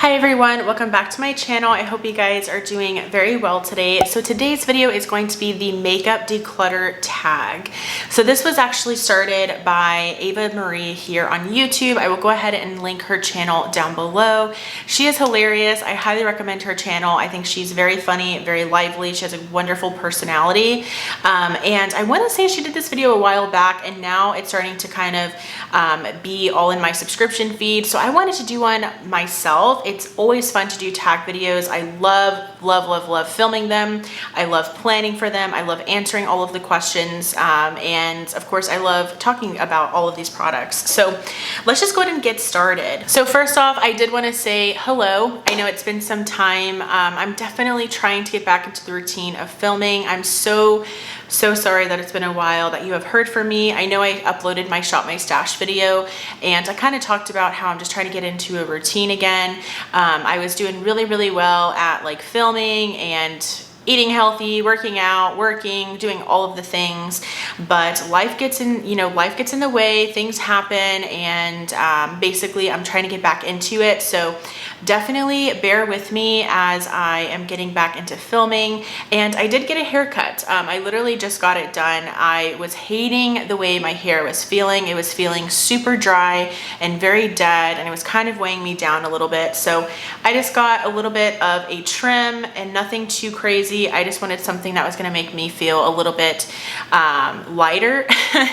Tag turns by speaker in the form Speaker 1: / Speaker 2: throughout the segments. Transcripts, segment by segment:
Speaker 1: Hi everyone, welcome back to my channel. I hope you guys are doing very well today. So today's video is going to be the Makeup Declutter Tag. So this was actually started by Ava Marie here on YouTube. I will go ahead and link her channel down below. She is hilarious. I highly recommend her channel. I think she's very funny, very lively. She has a wonderful personality. And I want to say she did this video a while back and now it's starting to kind of be all in my subscription feed. So I wanted to do one myself. It's always fun to do tag videos. I love filming them. I love planning for them. I love answering all of the questions. And of course, I love talking about all of these products. So let's just go ahead and get started. So first off, I did want to say hello. I know it's been some time. I'm definitely trying to get back into the routine of filming. I'm so sorry that it's been a while that you have heard from me. I know I uploaded my Shop My Stash video and I kind of talked about how I'm just trying to get into a routine again. I was doing really well at like filming and eating healthy, working out, doing all of the things, but life gets in, life gets in the way, things happen, and basically I'm trying to get back into it. So definitely bear with me as I am getting back into filming. And I did get a haircut. I literally just got it done. I was hating the way my hair was feeling. It was feeling super dry and very dead, and it was kind of weighing me down a little bit. So I just got a little bit of a trim and nothing too crazy. I just wanted something that was going to make me feel a little bit lighter,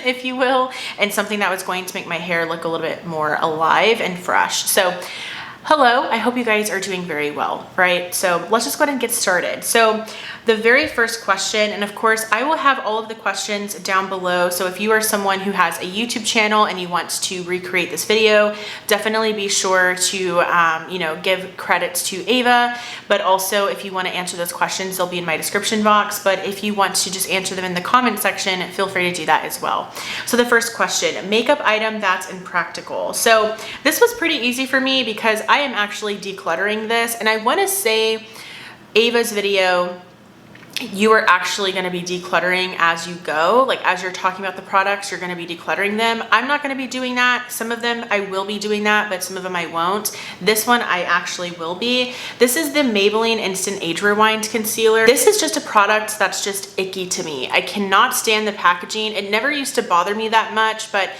Speaker 1: if you will, and something that was going to make my hair look a little bit more alive and fresh. So hello, I hope you guys are doing very well, right? So let's just go ahead and get started. So the very first question, and of course I will have all of the questions down below. So if you are someone who has a YouTube channel and you want to recreate this video, definitely be sure to, give credits to Ava, but also if you want to answer those questions, they'll be in my description box. But if you want to just answer them in the comment section, feel free to do that as well. So the first question, makeup item that's impractical. So this was pretty easy for me because I am actually decluttering this, and I want to say Ava's video, you are actually going to be decluttering as you go. Like as you're talking about the products, you're going to be decluttering them. I'm not going to be doing that. Some of them I will be doing that, but some of them I won't. This one I actually will be. This is the Maybelline Instant Age Rewind Concealer. This is just a product that's just icky to me. I cannot stand the packaging. It never used to bother me that much, but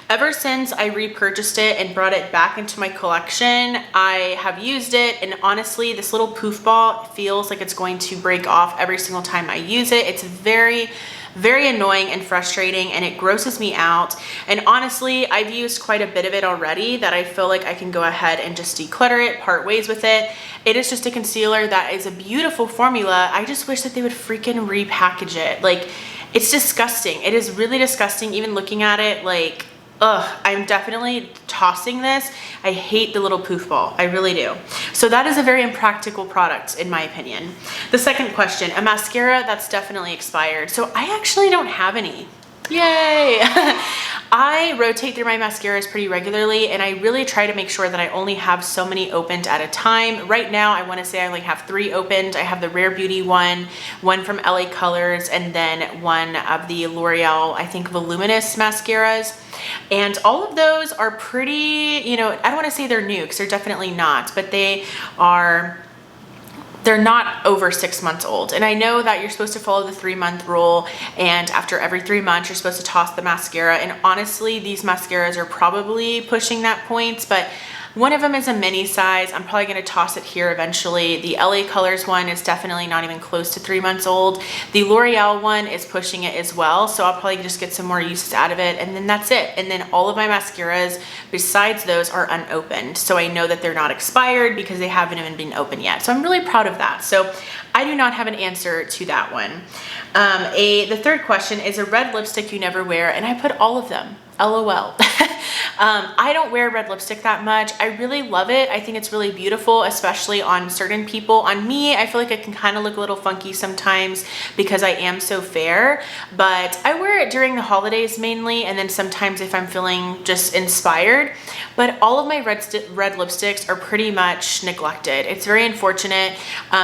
Speaker 1: ever since I repurchased it and brought it back into my collection, I have used it, and honestly, this little poof ball feels like it's going to break off every single time I use it. It's very annoying and frustrating, and it grosses me out. And honestly, I've used quite a bit of it already that I feel like I can go ahead and just declutter it, part ways with it. It is just a concealer that is a beautiful formula. I just wish that they would freaking repackage it. Like, it's disgusting. It is really disgusting even looking at it. Like, ugh, I'm definitely tossing this. I hate the little poof ball. I really do. So that is a very impractical product in my opinion. The second question, a mascara that's definitely expired. So I actually don't have any. Yay! I rotate through my mascaras pretty regularly, and I really try to make sure that I only have so many opened at a time. Right now, I want to say I only have 3 opened. I have the Rare Beauty one from LA Colors, and then one of the L'Oreal, I think, Voluminous mascaras. And all of those are pretty, I don't want to say they're new because they're definitely not, but they're not over 6 months old. And I know that you're supposed to follow the 3-month rule, and after every 3 months you're supposed to toss the mascara. And honestly, these mascaras are probably pushing that point, but one of them is a mini size. I'm probably gonna toss it here eventually. The LA Colors one is definitely not even close to 3 months old. The L'Oreal one is pushing it as well, so I'll probably just get some more uses out of it, and then that's it. And then all of my mascaras besides those are unopened, so I know that they're not expired because they haven't even been opened yet. So I'm really proud of that. So I do not have an answer to that one. The third question is a red lipstick you never wear, and I put all of them. LOL. I don't wear red lipstick that much. I really love it. I think it's really beautiful, especially on certain people. On me, I feel like it can kind of look a little funky sometimes because I am so fair, but I wear wear it during the holidays mainly, and then sometimes if I'm feeling just inspired, but all of my red lipsticks are pretty much neglected. It's very unfortunate.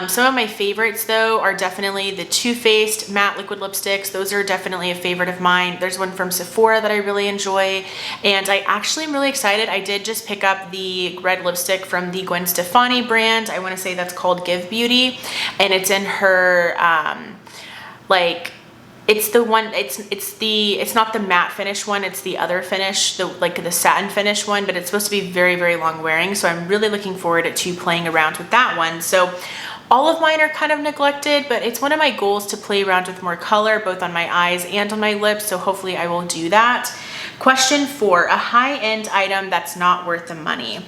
Speaker 1: Some of my favorites though are definitely the Too Faced matte liquid lipsticks. Those are definitely a favorite of mine. There's one from Sephora that I really enjoy, and I actually am really excited. I did just pick up the red lipstick from the Gwen Stefani brand. I want to say that's called Give Beauty, and it's in her like, it's the one, it's not the matte finish one, it's the other finish, the satin finish one, but it's supposed to be very, very long wearing. So I'm really looking forward to playing around with that one. So all of mine are kind of neglected, but it's one of my goals to play around with more color, both on my eyes and on my lips. So hopefully I will do that. Question 4, a high-end item that's not worth the money.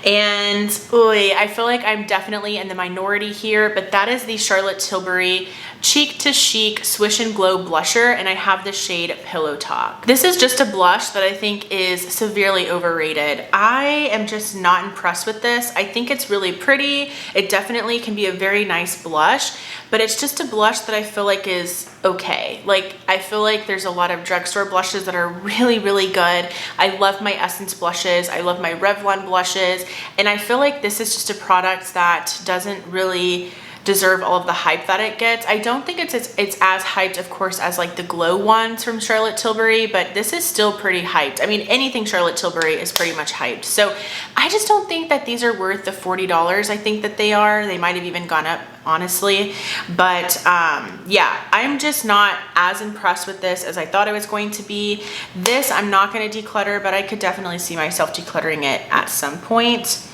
Speaker 1: And I feel like I'm definitely in the minority here, but that is the Charlotte Tilbury Cheek to Chic Swish and Glow blusher, and I have the shade Pillow Talk. This is just a blush that I think is severely overrated. I am just not impressed with this. I think it's really pretty. It definitely can be a very nice blush, but it's just a blush that I feel like is okay. Like, I feel like there's a lot of drugstore blushes that are really, really good. I love my Essence blushes. I love my Revlon blushes, and I feel like this is just a product that doesn't really deserve all of the hype that it gets. I don't think it's as hyped, of course, as like the glow ones from Charlotte Tilbury, but this is still pretty hyped. I mean, anything Charlotte Tilbury is pretty much hyped. So I just don't think that these are worth the $40. I think that they are. They might have even gone up, honestly. But yeah, I'm just not as impressed with this as I thought it was going to be. This I'm not going to declutter, but I could definitely see myself decluttering it at some point.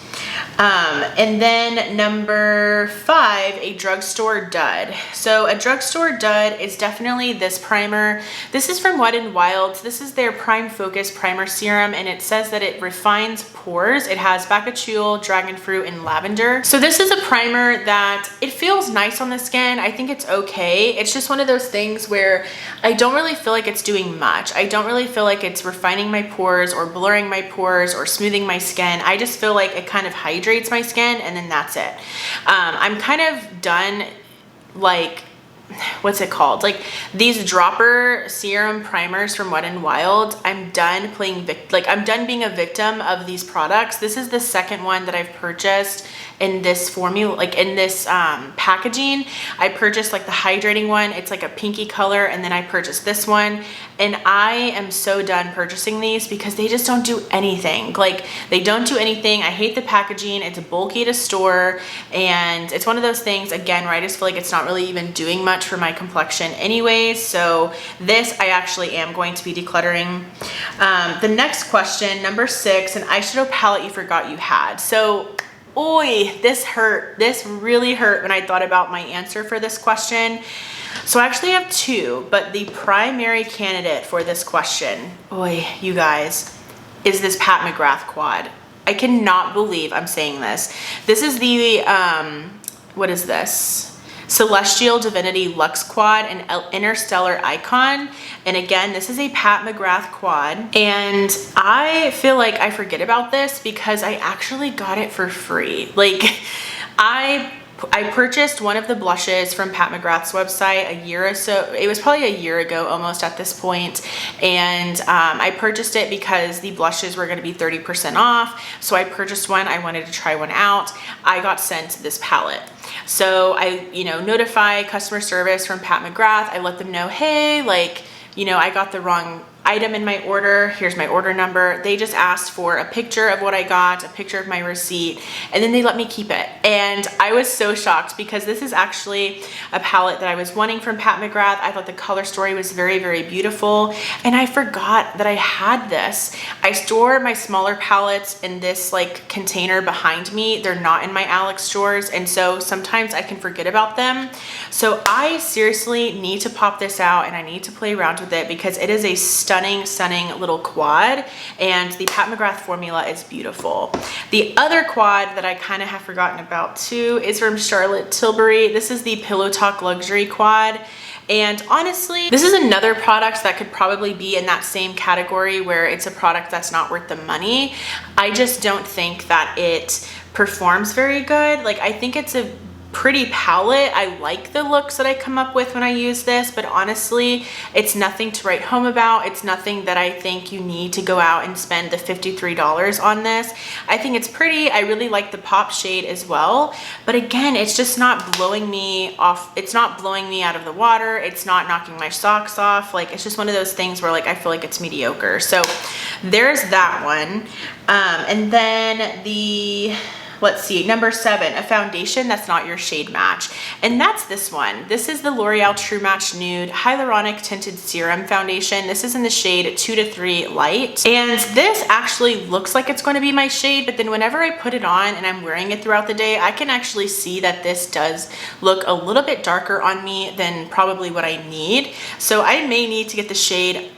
Speaker 1: And then number 5, a drugstore dud. So a drugstore dud is definitely this primer. This is from Wet n Wild. This is their Prime Focus Primer Serum, and it says that it refines pores. It has Bacachul, Dragon Fruit, and Lavender. So this is a primer that it feels nice on the skin. I think it's okay. It's just one of those things where I don't really feel like it's doing much. I don't really feel like it's refining my pores or blurring my pores or smoothing my skin. I just feel like it kind of hydrates my skin, and then that's it. I'm kind of done, like, what's it called? Like these dropper serum primers from Wet n Wild. I'm done I'm done being a victim of these products. This is the second one that I've purchased in this formula, like in this packaging. I purchased like the hydrating one. It's like a pinky color, and then I purchased this one, and I am so done purchasing these because they just don't do anything. Like, they don't do anything. I hate the packaging. It's bulky to store, and it's one of those things, again, where I just feel like it's not really even doing much for my complexion anyways. So this I actually am going to be decluttering. The next question, number 6, an eyeshadow palette you forgot you had. So this hurt. This really hurt when I thought about my answer for this question. So I actually have 2, but the primary candidate for this question, you guys, is this Pat McGrath quad. I cannot believe I'm saying this. This is the, what is this? Celestial Divinity Luxe Quad and Interstellar Icon. And again, this is a Pat McGrath quad. And I feel like I forget about this because I actually got it for free. Like, I purchased one of the blushes from Pat McGrath's website a year or so. It was probably a year ago almost at this point. And I purchased it because the blushes were going to be 30% off. So I purchased one. I wanted to try one out. I got sent this palette. So I, notify customer service from Pat McGrath. I let them know, hey, I got the wrong item in my order. Here's my order number. They just asked for a picture of what I got, a picture of my receipt, and then they let me keep it. And I was so shocked because this is actually a palette that I was wanting from Pat McGrath. I thought the color story was very, very beautiful, and I forgot that I had this. I store my smaller palettes in this container behind me. They're not in my Alex drawers, and so sometimes I can forget about them. So I seriously need to pop this out, and I need to play around with it because it is a stunning little quad, and the Pat McGrath formula is beautiful. The other quad that I kind of have forgotten about too is from Charlotte Tilbury. This is the Pillow Talk Luxury Quad. And honestly, this is another product that could probably be in that same category where it's a product that's not worth the money. I just don't think that it performs very good. I think it's a pretty palette. I like the looks that I come up with when I use this, but honestly, it's nothing to write home about. It's nothing that I think you need to go out and spend the $53 on this. I think it's pretty. I really like the pop shade as well, but again, it's just not blowing me off. It's not blowing me out of the water. It's not knocking my socks off. Like, it's just one of those things where like I feel like it's mediocre. So there's that one. And then let's see, number 7, a foundation that's not your shade match. And that's this one. This is the L'Oreal True Match Nude Hyaluronic Tinted Serum Foundation. This is in the shade 2 to 3 Light. And this actually looks like it's going to be my shade, but then whenever I put it on and I'm wearing it throughout the day, I can actually see that this does look a little bit darker on me than probably what I need. So I may need to get the shade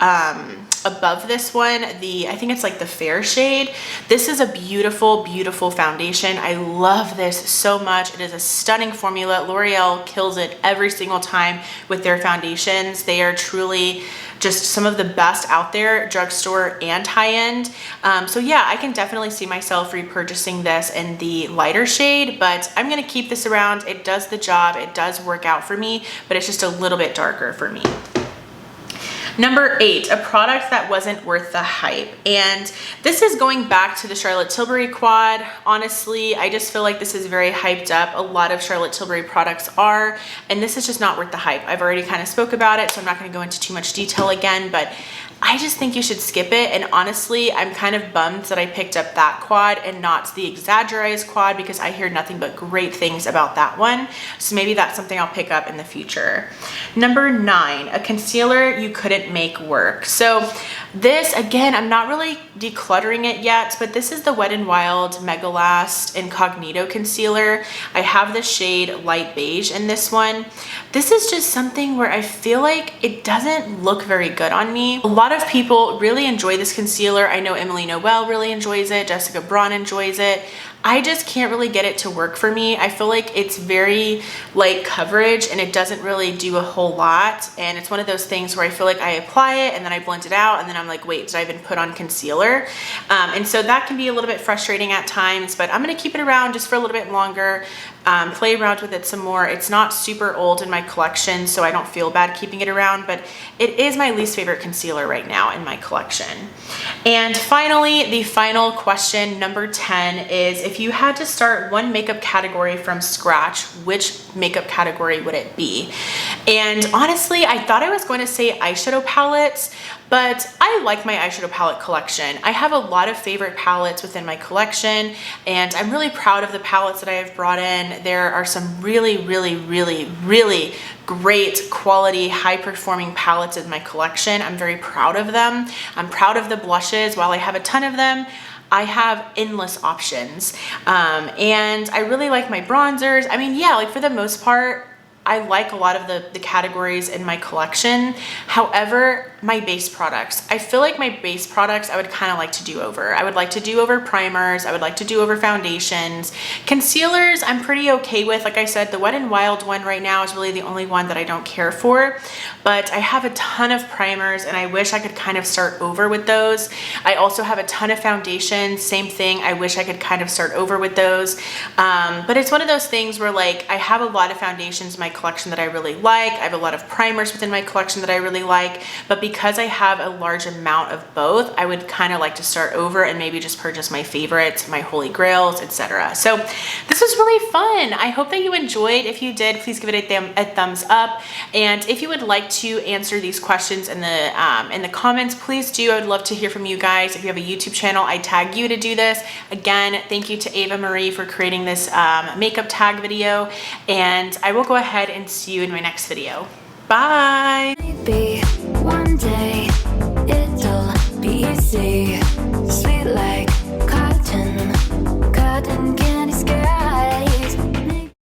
Speaker 1: above this one, I think it's like the fair shade. This is a beautiful, beautiful foundation. I love this so much. It is a stunning formula. L'Oreal kills it every single time with their foundations. They are truly just some of the best out there, drugstore and high-end. So yeah, I can definitely see myself repurchasing this in the lighter shade, but I'm gonna keep this around. It does the job. It does work out for me, but it's just a little bit darker for me. Number 8, a product that wasn't worth the hype. And this is going back to the Charlotte Tilbury quad. Honestly, I just feel like this is very hyped up. A lot of Charlotte Tilbury products are, and this is just not worth the hype. I've already kind of spoke about it, so I'm not going to go into too much detail again, but I just think you should skip it. And honestly, I'm kind of bummed that I picked up that quad and not the Exaggerize quad, because I hear nothing but great things about that one. So maybe that's something I'll pick up in the future. Number 9, a concealer you couldn't make work. So this, again, I'm not really decluttering it yet, but this is the Wet n Wild Mega Last Incognito Concealer. I have the shade Light Beige in this one. This is just something where I feel like it doesn't look very good on me. A lot of people really enjoy this concealer. I know Emily Noel really enjoys it. Jessica Braun enjoys it. I just can't really get it to work for me. I feel like it's very light coverage and it doesn't really do a whole lot. And it's one of those things where I feel like I apply it and then I blend it out and then I'm like, wait, did I even put on concealer? And so that can be a little bit frustrating at times, but I'm gonna keep it around just for a little bit longer. Play around with it some more. It's not super old in my collection, so I don't feel bad keeping it around, but it is my least favorite concealer right now in my collection. And finally, the final question, number 10, is if you had to start one makeup category from scratch, which makeup category would it be? And honestly, I thought I was going to say eyeshadow palettes, but I like my eyeshadow palette collection. I have a lot of favorite palettes within my collection, and I'm really proud of the palettes that I have brought in. There are some really, really, really, really great quality, high-performing palettes in my collection. I'm very proud of them. I'm proud of the blushes. While I have a ton of them, I have endless options. And I really like my bronzers. I mean, yeah, like for the most part, I like a lot of the categories in my collection. However, my base products, I feel like my base products I would kind of like to do over. I would like to do over primers. I would like to do over foundations. Concealers, I'm pretty okay with. Like I said, the Wet n Wild one right now is really the only one that I don't care for. But I have a ton of primers and I wish I could kind of start over with those. I also have a ton of foundations. Same thing. I wish I could kind of start over with those. But it's one of those things where like I have a lot of foundations in my collection that I really like. I have a lot of primers within my collection that I really like, but because I have a large amount of both, I would kind of like to start over and maybe just purchase my favorites, my holy grails, etc. So this was really fun. I hope that you enjoyed. If you did, please give it a thumbs up. And if you would like to answer these questions in the comments, please do. I would love to hear from you guys. If you have a YouTube channel, I tag you to do this. Again, thank you to Ava Marie for creating this makeup tag video, and I will go ahead and see you in my next video. Bye!
Speaker 2: Maybe one day it'll be easy. Sweet